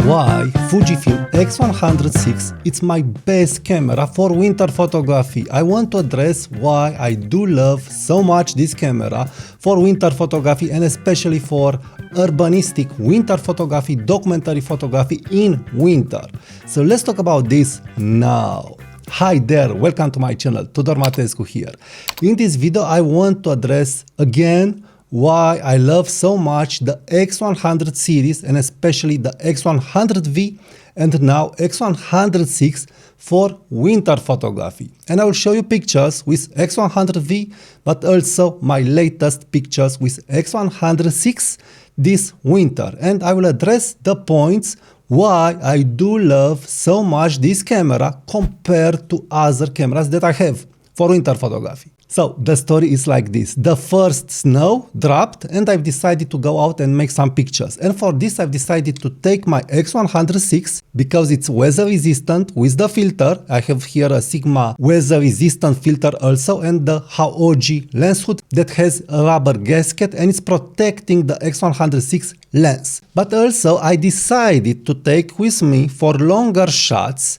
why Fujifilm X100VI it's my best camera for winter photography. I want to address why I do love so much this camera for winter photography and especially for urbanistic winter photography, documentary photography in winter. So let's talk about this now. Hi there, welcome to my channel, Tudor Matescu here. In this video I want to address again why I love so much the X100 series and especially the X100V and now X100VI for winter photography. And I will show you pictures with X100V but also my latest pictures with X100VI this winter. And I will address the points why I do love so much this camera compared to other cameras that I have for winter photography. So the story is like this. The first snow dropped and I've decided to go out and make some pictures. And for this I've decided to take my X100VI because it's weather resistant with the filter. I have here a Sigma weather resistant filter also and the HOG lens hood that has a rubber gasket and it's protecting the X100VI lens. But also I decided to take with me for longer shots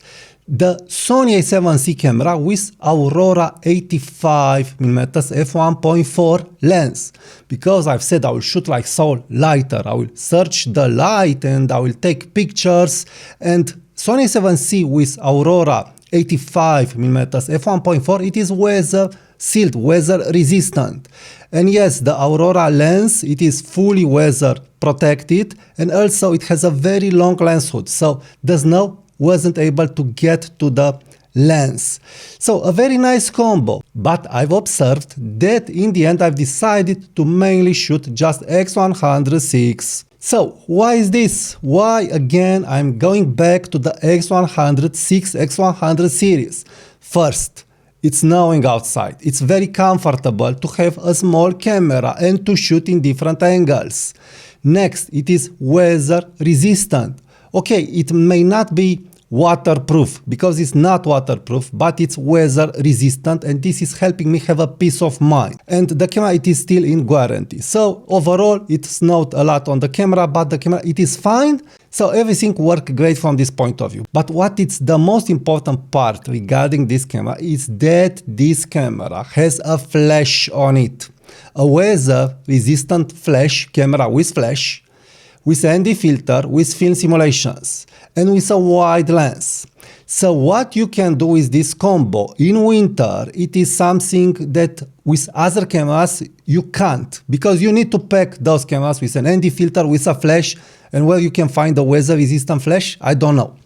the Sony A7C camera with Aurora 85mm f1.4 lens, because I've said I will shoot like so lighter, I will search the light and I will take pictures, and Sony A7C with Aurora 85mm f1.4 it is weather sealed, weather resistant. And yes, the Aurora lens, it is fully weather protected and also it has a very long lens hood, so the snow wasn't able to get to the lens. So a very nice combo, but I've observed that in the end I've decided to mainly shoot just X100VI. So why is this? Why again I'm going back to the X100VI, X100 series? First, it's snowing outside. It's very comfortable to have a small camera and to shoot in different angles. Next, it is weather resistant. Okay, it may not be waterproof because it's not waterproof, but it's weather resistant and this is helping me have a peace of mind. And the camera, it is still in guarantee. So overall, it snowed a lot on the camera, but the camera, it is fine. So everything worked great from this point of view. But what is the most important part regarding this camera is that this camera has a flash on it. A weather resistant flash camera with flash, with ND filter, with film simulations, and with a wide lens. So what you can do with this combo in winter, it is something that with other cameras you can't, because you need to pack those cameras with an ND filter, with a flash, and where you can find the weather resistant flash, I don't know.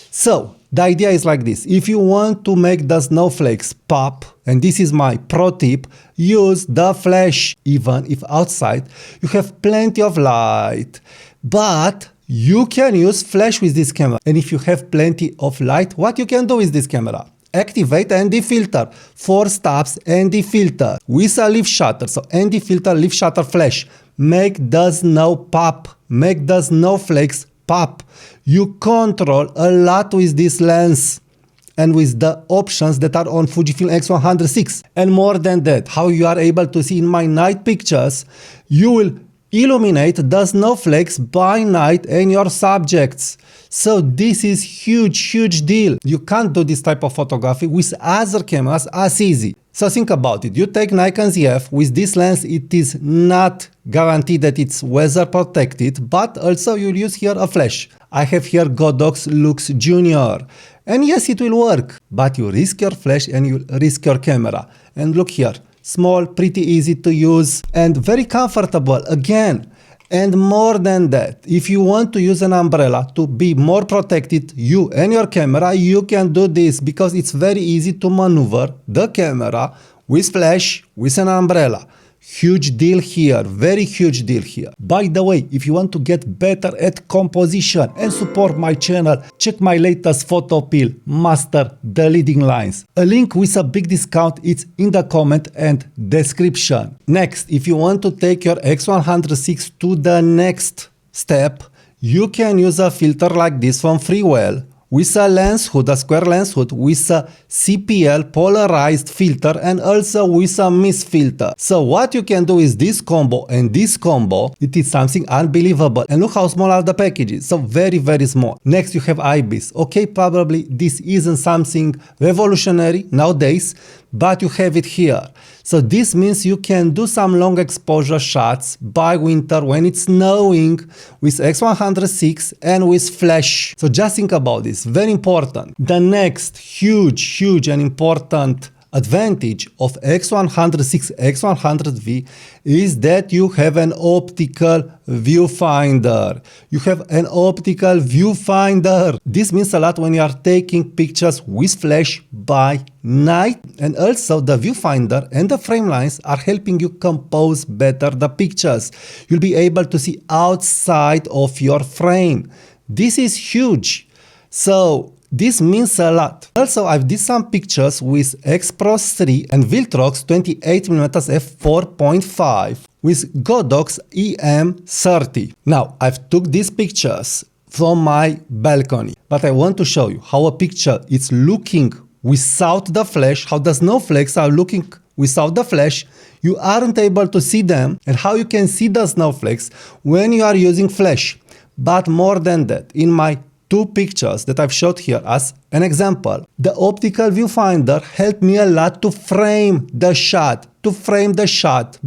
So the idea is like this: if you want to make the snowflakes pop, and this is my pro tip, use the flash. Even if outside you have plenty of light, but you can use flash with this camera. And if you have plenty of light, what you can do with this camera? Activate ND filter, 4 stops ND filter with a leaf shutter. So ND filter, leaf shutter, flash. Make the snow pop, make the snowflakes pop. You control a lot with this lens and with the options that are on Fujifilm X100VI. And more than that, how you are able to see in my night pictures, you will illuminate the snowflakes by night and your subjects. So this is huge deal. You can't do this type of photography with other cameras as easy. So think about it. You take Nikon ZF, with this lens it is not guaranteed that it's weather protected, but also you'll use here a flash. I have here Godox Lux Junior. And yes, it will work, but you risk your flash and you risk your camera. And look here, small, pretty easy to use and very comfortable again. And more than that, if you want to use an umbrella to be more protected, you and your camera, you can do this because it's very easy to maneuver the camera with flash, with an umbrella. Huge deal here, very huge deal here. By the way, if you want to get better at composition and support my channel, check my latest photo peel, Master the Leading Lines. A link with a big discount is in the comment and description. Next, if you want to take your X100VI to the next step, you can use a filter like this from Freewell with a lens hood, a square lens hood, with a CPL polarized filter, and also with a mist filter. So what you can do is this combo and this combo, it is something unbelievable. And look how small are the packages, so very, very small. Next you have IBIS. Okay, probably this isn't something revolutionary nowadays, but you have it here. So this means you can do some long exposure shots by winter when it's snowing with X100VI and with flash. So just think about this, very important. The next huge and important advantage of X100VI, X100V is that you have an optical viewfinder. You have an optical viewfinder. This means a lot when you are taking pictures with flash by night, and also the viewfinder and the frame lines are helping you compose better the pictures. You'll be able to see outside of your frame. This is huge. So this means a lot. Also, I've did some pictures with X-Pros 3 and Viltrox 28mm f4.5 with Godox EM30. Now, I've took these pictures from my balcony, but I want to show you how a picture is looking without the flash, how the snowflakes are looking without the flash. You aren't able to see them, and how you can see the snowflakes when you are using flash. But more than that, in my two pictures that I've showed here as an example, the optical viewfinder helped me a lot to frame the shot,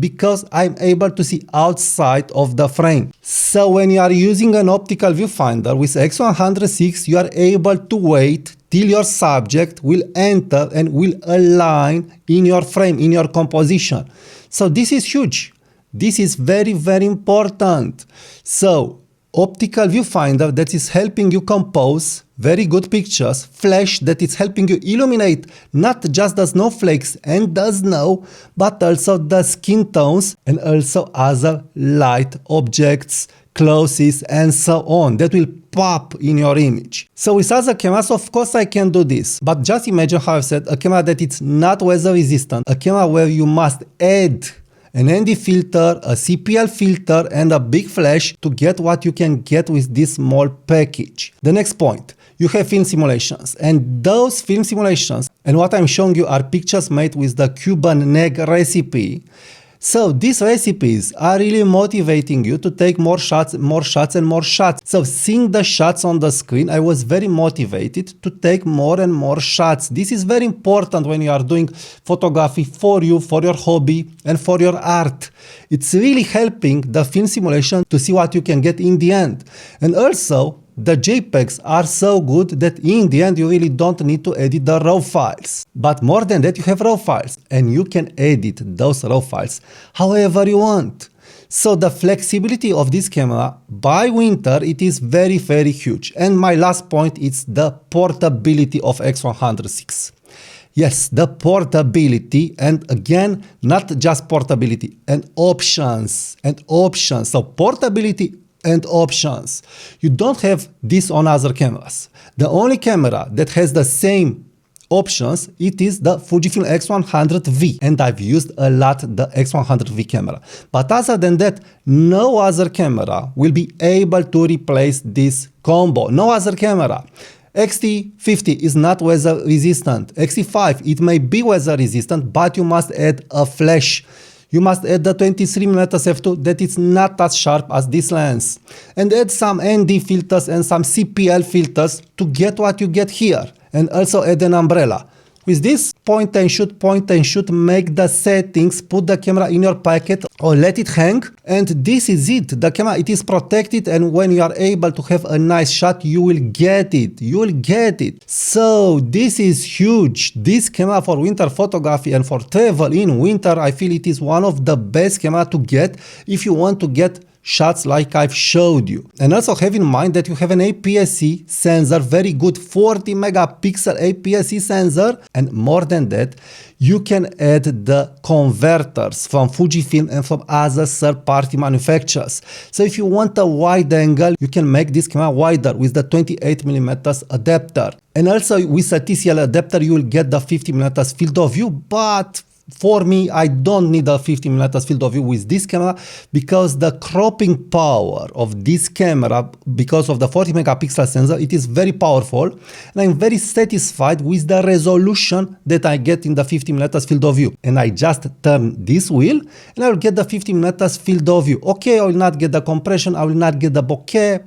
because I'm able to see outside of the frame. So when you are using an optical viewfinder with X100VI, you are able to wait till your subject will enter and will align in your frame, in your composition. So this is huge. This is very, very important. So optical viewfinder that is helping you compose very good pictures, flash that is helping you illuminate not just the snowflakes and the snow, but also the skin tones and also other light objects, clothes, and so on that will pop in your image. So with other cameras, of course I can do this, but just imagine how I've said a camera that it's not weather resistant, a camera where you must add an ND filter, a CPL filter, and a big flash to get what you can get with this small package. The next point, you have film simulations, and those film simulations, and what I'm showing you are pictures made with the Cuban neg recipe. So these recipes are really motivating you to take more shots and more shots. So seeing the shots on the screen, I was very motivated to take more and more shots. This is very important when you are doing photography for you, for your hobby, and for your art. It's really helping the film simulation to see what you can get in the end. And also, the JPEGs are so good that in the end you really don't need to edit the raw files. But more than that, you have raw files, and you can edit those raw files however you want. So the flexibility of this camera by winter, it is very, very huge. And my last point is the portability of X100VI. Yes, the portability, and again, not just portability, and options. So portability and options. You don't have this on other cameras. The only camera that has the same options, it is the Fujifilm X100V, and I've used a lot the X100V camera. But other than that, no other camera will be able to replace this combo. No other camera. X-T50 is not weather resistant. X-T5, it may be weather resistant, but you must add a flash. You must add the 23mm f2 that is not as sharp as this lens. And add some ND filters and some CPL filters to get what you get here. And also add an umbrella. With this point and shoot, make the settings, put the camera in your pocket or let it hang. And this is it. The camera, it is protected, and when you are able to have a nice shot, you will get it. You will get it. So this is huge. This camera for winter photography and for travel in winter, I feel it is one of the best camera to get if you want to get shots like I've showed you. And also have in mind that you have an APS-C sensor, very good 40 megapixel APS-C sensor, and more than that, you can add the converters from Fujifilm and from other third-party manufacturers. So if you want a wide angle, you can make this camera wider with the 28mm adapter. And also with a TCL adapter, you will get the 50mm field of view, but for me, I don't need a 50mm field of view with this camera because the cropping power of this camera, because of the 40 megapixel sensor, it is very powerful, and I'm very satisfied with the resolution that I get in the 50mm field of view. And I just turn this wheel and I will get the 50mm field of view. Okay, I will not get the compression, I will not get the bokeh.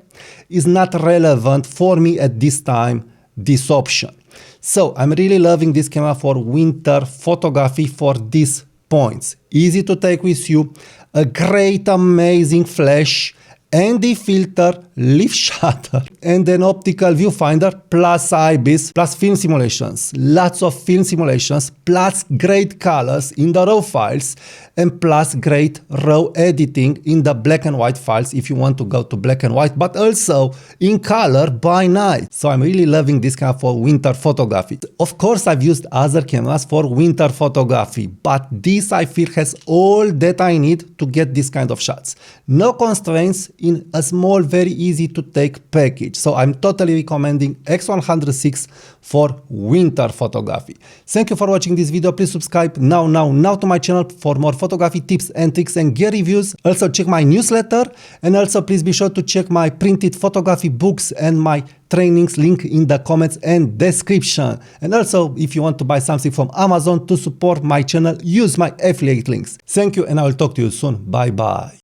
It's not relevant for me at this time, this option. So I'm really loving this camera for winter photography for these points. Easy to take with you, a great, amazing flash, ND filter, leaf shutter, and an optical viewfinder, plus IBIS, plus film simulations, lots of film simulations, plus great colors in the RAW files, and plus great RAW editing in the black and white files if you want to go to black and white, but also in color by night. So I'm really loving this camera for winter photography. Of course, I've used other cameras for winter photography, but this I feel has all that I need to get this kind of shots. No constraints in a small, very easy to take package. So I'm totally recommending X100VI for winter photography. Thank you for watching this video. Please subscribe now to my channel for more photography tips and tricks and gear reviews. Also check my newsletter, and also please be sure to check my printed photography books and my trainings, link in the comments and description. And also, if you want to buy something from Amazon to support my channel, use my affiliate links. Thank you, and I will talk to you soon. Bye bye.